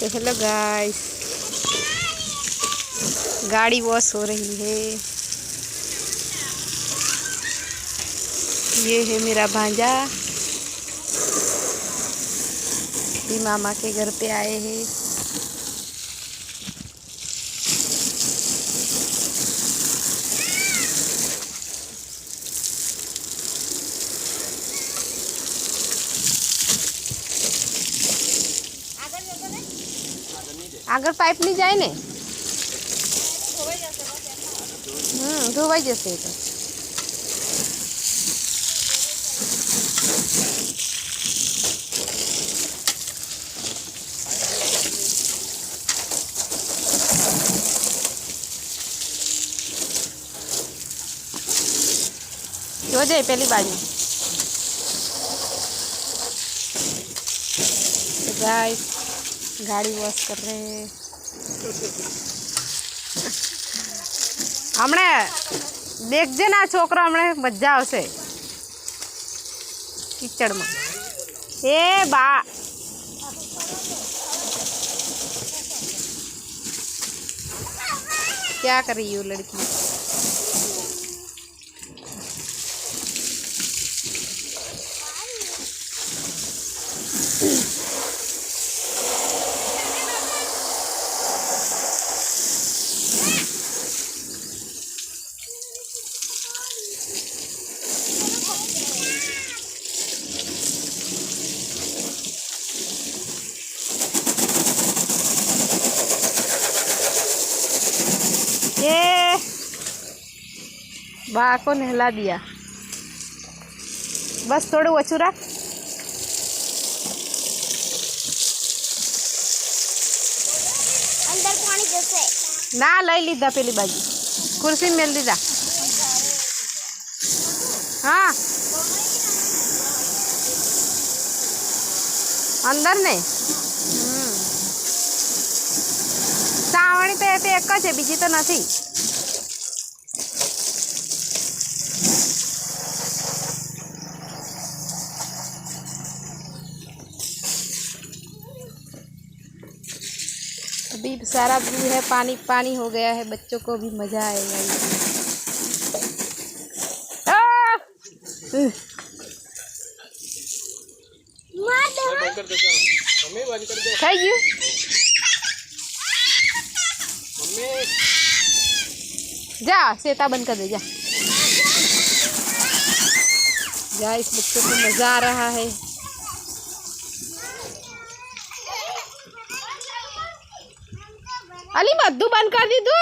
तो hello guys, गाड़ी wash हो रही है। ये है मेरा भांजा, ये मामा के घर पे आए हैं। अगर पाइप नहीं जाए ने धोवाई जैसे तो हो जाए पहली बारी। तो गाइस गाड़ी वॉश कर रहे हैं। हमने देखजे ना छोकरा हमने मजा आवशे कीचड़ में। ए बा क्या कर रही हो लड़की? ये बा को नहला दिया, बस थोड़े ओछू रख। अंदर पानी जैसे ना लई लीधा पेली बाजू कुर्सी मेल दीदा। हाँ अंदर ने सावणी तो ये एक ज है, बीजी तो नहीं। अभी सारा व्यू है, पानी पानी हो गया है, बच्चों को भी मजा आएगा। जा सेता बंद कर दे जा। इस बच्चों को मजा आ रहा है। अली मद्दू बंद कर दी तू।